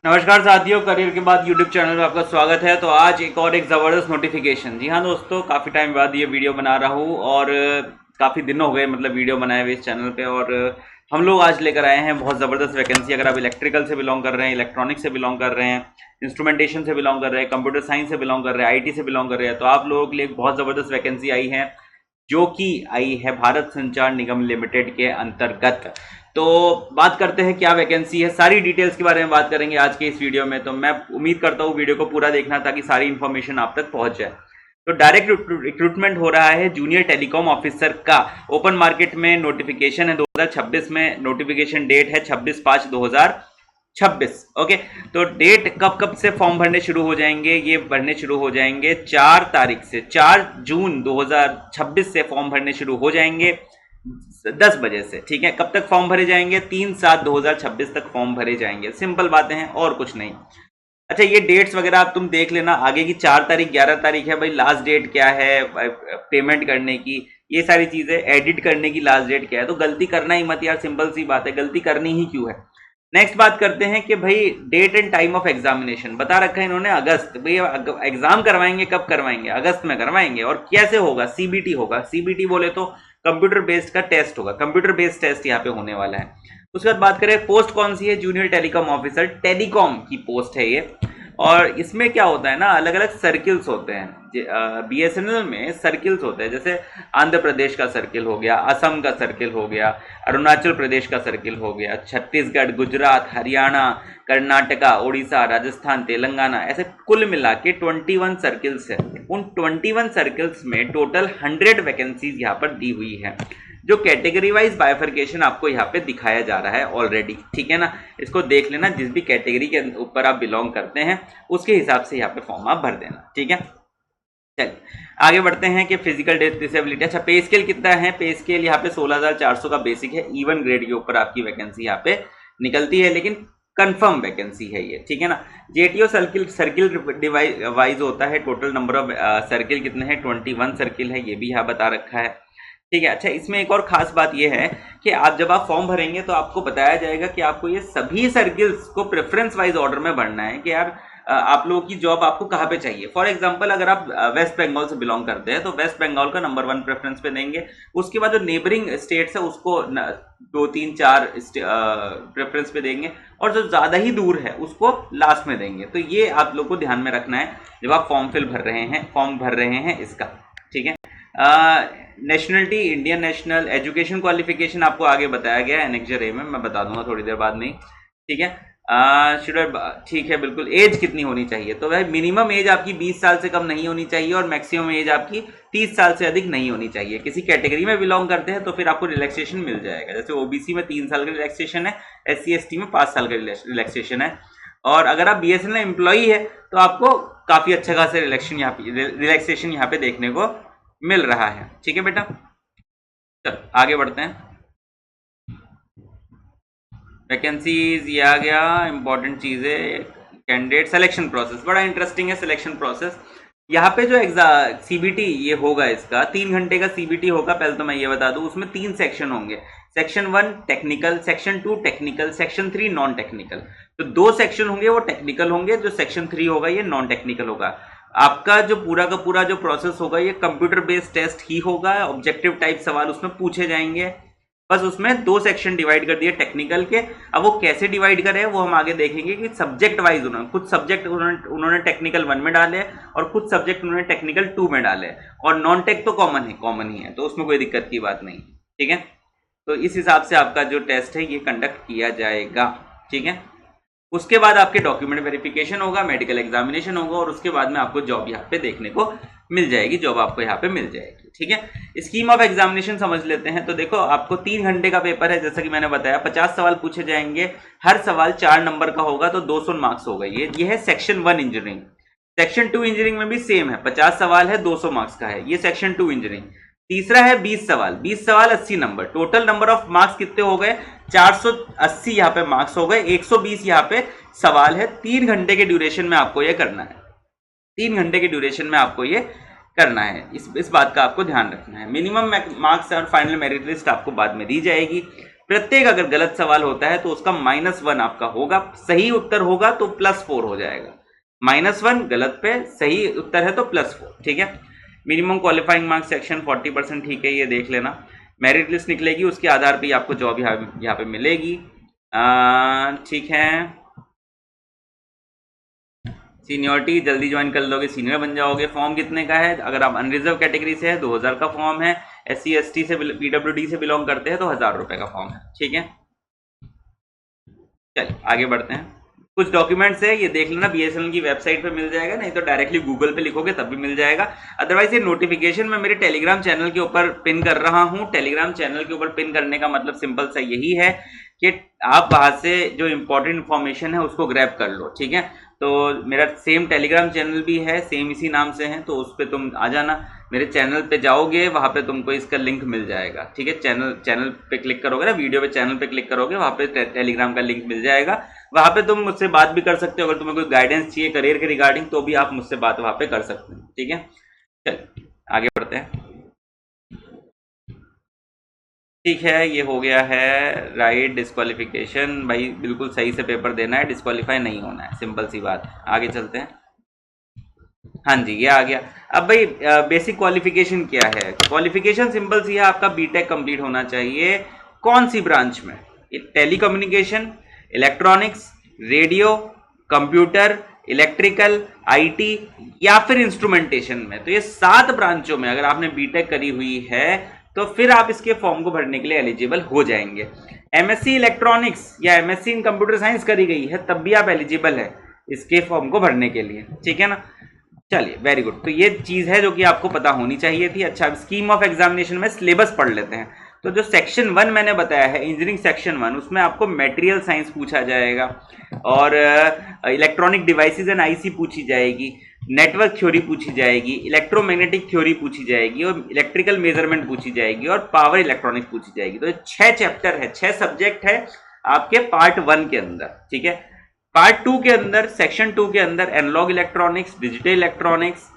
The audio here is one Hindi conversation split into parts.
नमस्कार साथियों, करियर के बाद यूट्यूब चैनल में आपका स्वागत है। तो आज एक ज़बरदस्त नोटिफिकेशन। जी हाँ दोस्तों, काफ़ी टाइम बाद ये वीडियो बना रहा हूँ और काफ़ी दिन हो गए मतलब वीडियो बनाए हुए इस चैनल पे। और हम लोग आज लेकर आए हैं बहुत ज़बरदस्त वैकेंसी। अगर आप इलेक्ट्रिकल से बिलोंग कर रहे हैं, इलेक्ट्रॉनिक्स से बिलोंग कर रहे हैं, इंस्ट्रूमेंटेशन से बिलोंग कर रहे हैं, कंप्यूटर साइंस से बिलोंग कर रहे हैं, IT से बिलोंग कर रहे हैं, तो आप लोगों के लिए एक बहुत ज़बरदस्त वैकेंसी आई है, जो कि आई है भारत संचार निगम लिमिटेड के अंतर्गत। तो बात करते हैं क्या वैकेंसी है, सारी डिटेल्स के बारे में बात करेंगे आज के इस वीडियो में। तो मैं उम्मीद करता हूँ वीडियो को पूरा देखना ताकि सारी इन्फॉर्मेशन आप तक पहुंच जाए। तो डायरेक्ट रिक्रूटमेंट हो रहा है जूनियर टेलीकॉम ऑफिसर का। ओपन मार्केट में नोटिफिकेशन है 2026 में, नोटिफिकेशन डेट है 26/5/2026। ओके, तो डेट कब कब से फॉर्म भरने शुरू हो जाएंगे? ये भरने शुरू हो जाएंगे 4 तारीख से, 4 जून 2026 से फॉर्म भरने शुरू हो जाएंगे 10 बजे से। ठीक है, कब तक फॉर्म भरे जाएंगे? 3/7/2026 तक फॉर्म भरे जाएंगे। सिंपल बातें हैं और कुछ नहीं। अच्छा, ये डेट्स वगैरह आप तुम देख लेना आगे की। 4 तारीख 11 तारीख है भाई, लास्ट डेट क्या है पेमेंट करने की, ये सारी चीजें, एडिट करने की लास्ट डेट क्या है। तो गलती करना ही मत यार, सिंपल सी बात है, गलती करनी ही क्यों है। नेक्स्ट बात करते हैं कि भाई date and time of examination बता रखा है इन्होंने, अगस्त। भाई एग्जाम करवाएंगे, कब करवाएंगे? अगस्त में करवाएंगे। और कैसे होगा? CBT होगा। CBT बोले तो कंप्यूटर बेस्ड का टेस्ट होगा, कंप्यूटर बेस्ड टेस्ट यहाँ पे होने वाला है। उसके बाद बात करें पोस्ट कौन सी है, जूनियर टेलीकॉम ऑफिसर, टेलीकॉम की पोस्ट है ये। और इसमें क्या होता है ना, अलग अलग सर्किल्स होते हैं। BSNL में सर्किल्स होते हैं, जैसे आंध्र प्रदेश का सर्किल हो गया, असम का सर्किल हो गया, अरुणाचल प्रदेश का सर्किल हो गया, छत्तीसगढ़, गुजरात, हरियाणा, कर्नाटका, उड़ीसा, राजस्थान, तेलंगाना, ऐसे कुल मिला के 21 सर्किल्स है। उन 21 सर्किल्स में टोटल 100 वैकेंसीज यहाँ पर दी हुई है, जो कैटेगरी वाइज बाइफर्केशन आपको यहाँ पे दिखाया जा रहा है ऑलरेडी। ठीक है ना, इसको देख लेना, जिस भी कैटेगरी के ऊपर आप बिलोंग करते हैं उसके हिसाब से यहाँ पे फॉर्म आप भर देना। ठीक है, चलिए आगे बढ़ते हैं कि फिजिकल डिसेबिलिटी। अच्छा, पे स्केल कितना है? पे स्केल यहाँ पे 16,400 का बेसिक है। इवन ग्रेड के ऊपर आपकी वैकेंसी यहाँ पे निकलती है, लेकिन कंफर्म वैकेंसी है ये। ठीक है ना, JTO सर्किल सर्किल वाइज होता है। टोटल नंबर ऑफ सर्किल कितने हैं? 21 सर्किल है, ये भी यहाँ बता रखा है। ठीक है। अच्छा, इसमें एक और खास बात यह है कि आप जब आप फॉर्म भरेंगे तो आपको बताया जाएगा कि आपको ये सभी सर्किल्स को प्रेफरेंस वाइज ऑर्डर में भरना है कि यार आप लोगों की जॉब आपको कहाँ पे चाहिए। फॉर एग्जांपल, अगर आप वेस्ट बंगाल से बिलोंग करते हैं तो वेस्ट बंगाल का नंबर 1 प्रेफरेंस पे देंगे। उसके बाद जो नेबरिंग स्टेट्स है उसको 2 3 4 प्रेफरेंस पे देंगे, और जो ज़्यादा ही दूर है उसको लास्ट में देंगे। तो ये आप लोग को ध्यान में रखना है जब आप फॉर्म भर रहे हैं इसका। ठीक है। Nationality Indian national, education qualification आपको आगे बताया गया है एनेक्जर ए में, मैं बता दूंगा थोड़ी देर बाद में ही। ठीक है। ठीक है, बिल्कुल। एज कितनी होनी चाहिए? तो भाई मिनिमम एज आपकी 20 साल से कम नहीं होनी चाहिए और मैक्सिमम एज आपकी 30 साल से अधिक नहीं होनी चाहिए। किसी कैटेगरी में बिलोंग करते हैं तो फिर आपको रिलैक्सेशन मिल जाएगा। जैसे OBC में 3 साल का रिलैक्सेशन है, SC ST में 5 साल का रिलैक्सेशन है। और अगर आप BSNL एम्प्लॉई है तो आपको काफी अच्छा खासा रिलैक्सेशन यहाँ पे देखने को मिल रहा है। ठीक है बेटा, चल आगे बढ़ते हैं। वैकेंसीज ये आ गया, इंपॉर्टेंट चीजें। कैंडिडेट सिलेक्शन प्रोसेस बड़ा इंटरेस्टिंग है। सिलेक्शन प्रोसेस यहाँ पे जो CBT ये होगा, इसका 3 घंटे का CBT होगा। पहले तो मैं ये बता दूं, उसमें 3 सेक्शन होंगे। Section 1 technical, section 2 technical, section 3 non technical. तो 2 सेक्शन होंगे वो टेक्निकल होंगे, जो सेक्शन 3 होगा ये नॉन टेक्निकल होगा। आपका जो पूरा का पूरा जो प्रोसेस होगा ये कंप्यूटर बेस्ड टेस्ट ही होगा। ऑब्जेक्टिव टाइप सवाल उसमें पूछे जाएंगे। बस उसमें 2 सेक्शन डिवाइड कर दिए टेक्निकल के। अब वो कैसे डिवाइड करे वो हम आगे देखेंगे कि सब्जेक्ट वाइज उन्होंने कुछ सब्जेक्ट उन्होंने टेक्निकल 1 में डाले और कुछ सब्जेक्ट उन्होंने टेक्निकल 2 में डाले। और नॉन टेक तो कॉमन ही है, तो उसमें कोई दिक्कत की बात नहीं। ठीक है, तो इस हिसाब से आपका जो टेस्ट है ये कंडक्ट किया जाएगा। ठीक है, उसके बाद आपके डॉक्यूमेंट वेरिफिकेशन होगा, मेडिकल एग्जामिनेशन होगा, और उसके बाद में आपको जॉब यहाँ पे देखने को मिल जाएगी। जॉब आपको यहाँ पे मिल जाएगी। ठीक है, स्कीम ऑफ एग्जामिनेशन समझ लेते हैं। तो देखो, आपको 3 घंटे का पेपर है, जैसा कि मैंने बताया। 50 सवाल पूछे जाएंगे, हर सवाल 4 नंबर का होगा, तो 200 मार्क्स होगा। ये है सेक्शन 1 इंजीनियरिंग। सेक्शन 2 इंजीनियरिंग में भी सेम है, 50 सवाल है, 200 मार्क्स का है। ये सेक्शन 2 इंजीनियरिंग। तीसरा है 20 सवाल, 20 सवाल 80 number. Total number of marks कितने हो गए? 480 यहाँ पे मार्क्स हो गए। 120 यहाँ पे सवाल है। 3 घंटे के ड्यूरेशन में आपको ये करना है। 3 घंटे के ड्यूरेशन में आपको ये करना है। इस बात का आपको ध्यान रखना है। मिनिमम मार्क्स और फाइनल मेरिट लिस्ट आपको बाद में दी जाएगी। प्रत्येक अगर गलत सवाल होता है तो उसका -1 आपका होगा, सही उत्तर होगा तो +4 हो जाएगा। -1 गलत पे, सही उत्तर है तो +4, ठीक है। मिनिमम क्वालिफाइंग मार्क्स सेक्शन 40%, ठीक है, ये देख लेना। मेरिट लिस्ट निकलेगी, उसके आधार पे आपको जॉब यहाँ पे मिलेगी, ठीक है। सीनियरिटी जल्दी ज्वाइन कर लोगे, सीनियर बन जाओगे। फॉर्म कितने का है? अगर आप अनरिजर्व कैटेगरी से है 2000 का फॉर्म है, SC ST से PWD से बिलोंग करते हैं तो 1000 रुपए का फॉर्म है, ठीक है। चलिए आगे बढ़ते हैं। कुछ डॉक्यूमेंट्स है, ये देख लेना, BSNL की वेबसाइट पे मिल जाएगा, नहीं तो डायरेक्टली गूगल पे लिखोगे तब भी मिल जाएगा। अदरवाइज ये नोटिफिकेशन मैं मेरे टेलीग्राम चैनल के ऊपर पिन कर रहा हूँ। टेलीग्राम चैनल के ऊपर पिन करने का मतलब सिंपल सा यही है कि आप वहां से जो इंपॉर्टेंट इंफॉर्मेशन है उसको ग्रैब कर लो, ठीक है। तो मेरा सेम टेलीग्राम चैनल भी है, सेम इसी नाम से है, तो उस पर तुम आ जाना। मेरे चैनल पे जाओगे, वहां पे तुमको इसका लिंक मिल जाएगा, ठीक है। चैनल पे क्लिक करोगे ना, वीडियो पे चैनल पे क्लिक करोगे, वहां पे टेलीग्राम का लिंक मिल जाएगा। वहां पे तुम मुझसे बात भी कर सकते हो, अगर तुम्हें कोई गाइडेंस चाहिए करियर के रिगार्डिंग तो भी आप मुझसे बात वहां पे कर सकते हो, ठीक है। चल आगे बढ़ते हैं। ठीक है, ये हो गया है राइट। डिस्क्वालिफिकेशन, भाई बिल्कुल सही से पेपर देना है, डिस्क्वालीफाई नहीं होना है, सिंपल सी बात। आगे चलते हैं। हाँ जी, ये आ गया। अब भाई बेसिक क्वालिफिकेशन क्या है? क्वालिफिकेशन सिंपल सी है, आपका बीटेक कंप्लीट होना चाहिए। कौन सी ब्रांच में? Telecommunication, electronics, radio, computer, electrical, IT या फिर इंस्ट्रूमेंटेशन में। तो ये 7 ब्रांचों में अगर आपने बीटेक करी हुई है तो फिर आप इसके फॉर्म को भरने के लिए एलिजिबल हो जाएंगे। एमएससी इलेक्ट्रॉनिक्स या एमएससी इन कंप्यूटर साइंस करी गई है तब भी आप एलिजिबल है इसके फॉर्म को भरने के लिए, ठीक है ना। चलिए वेरी गुड, तो ये चीज है जो कि आपको पता होनी चाहिए थी। अच्छा, स्कीम ऑफ एग्जामिनेशन में सिलेबस पढ़ लेते हैं। तो जो सेक्शन 1 मैंने बताया है, इंजीनियरिंग सेक्शन 1, उसमें आपको मटेरियल साइंस पूछा जाएगा और इलेक्ट्रॉनिक डिवाइसेस एंड आईसी पूछी जाएगी, नेटवर्क थ्योरी पूछी जाएगी, इलेक्ट्रोमैग्नेटिक थ्योरी पूछी जाएगी और इलेक्ट्रिकल मेजरमेंट पूछी जाएगी और पावर इलेक्ट्रॉनिक्स पूछी जाएगी। तो 6 चैप्टर है, 6 सब्जेक्ट है आपके पार्ट 1 के अंदर, ठीक है। पार्ट 2 के अंदर, सेक्शन 2 के अंदर analog electronics, digital electronics,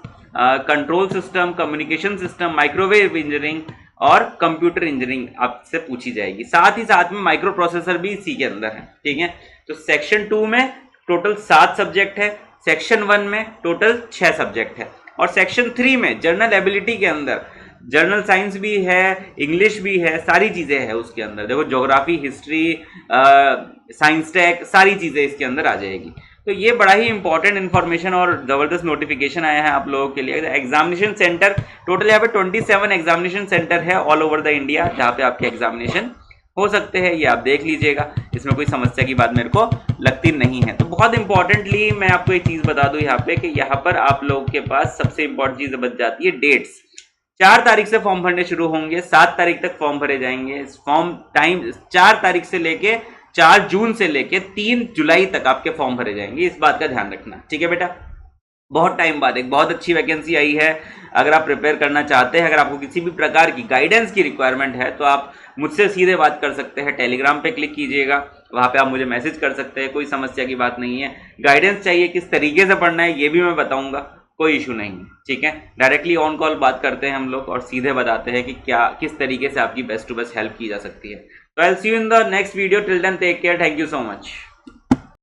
control system, communication system, microwave engineering और कंप्यूटर इंजीनियरिंग आपसे पूछी जाएगी। साथ ही साथ में माइक्रो प्रोसेसर भी इसी के अंदर है, ठीक है। तो सेक्शन 2 में टोटल 7 सब्जेक्ट है, सेक्शन 1 में टोटल 6 सब्जेक्ट है और सेक्शन 3 में जनरल एबिलिटी के अंदर जर्नल साइंस भी है, इंग्लिश भी है, सारी चीजें हैं उसके अंदर। देखो ज्योग्राफी, हिस्ट्री, साइंस टेक, सारी चीजें इसके अंदर आ जाएगी। तो ये बड़ा ही इंपॉर्टेंट इन्फॉर्मेशन और जबरदस्त नोटिफिकेशन आया है आप लोगों के लिए। एग्जामिनेशन सेंटर टोटल यहाँ पे 27 एग्जामिनेशन सेंटर है ऑल ओवर द इंडिया जहाँ पे आपके एग्जामिनेशन हो सकते हैं, ये आप देख लीजिएगा। इसमें कोई समस्या की बात मेरे को लगती नहीं है। तो बहुत इंपॉर्टेंटली मैं आपको एक चीज बता दूं यहाँ पे कि यहाँ पर आप लोगों के पास सबसे इंपॉर्टेंट चीज बच जाती है डेट्स। 4 तारीख से फॉर्म भरने शुरू होंगे, 7 तारीख तक फॉर्म भरे जाएंगे। फॉर्म टाइम 4 तारीख से लेके 4 जून से लेके 3 जुलाई तक आपके फॉर्म भरे जाएंगे, इस बात का ध्यान रखना, ठीक है बेटा। बहुत टाइम बाद एक बहुत अच्छी वैकेंसी आई है। अगर आप प्रिपेयर करना चाहते हैं, अगर आपको किसी भी प्रकार की गाइडेंस की रिक्वायरमेंट है तो आप मुझसे सीधे बात कर सकते हैं। टेलीग्राम पे क्लिक कीजिएगा, वहां पे आप मुझे मैसेज कर सकते हैं, कोई समस्या की बात नहीं है। गाइडेंस चाहिए, किस तरीके से पढ़ना है ये भी मैं बताऊंगा, कोई इशू नहीं है, ठीक है। डायरेक्टली ऑन कॉल बात करते हैं हम लोग और सीधे बताते हैं कि क्या किस तरीके से आपकी बेस्ट टू बेस्ट हेल्प की जा सकती है। तो I will see you in the next video. Till then take care, thank you so much.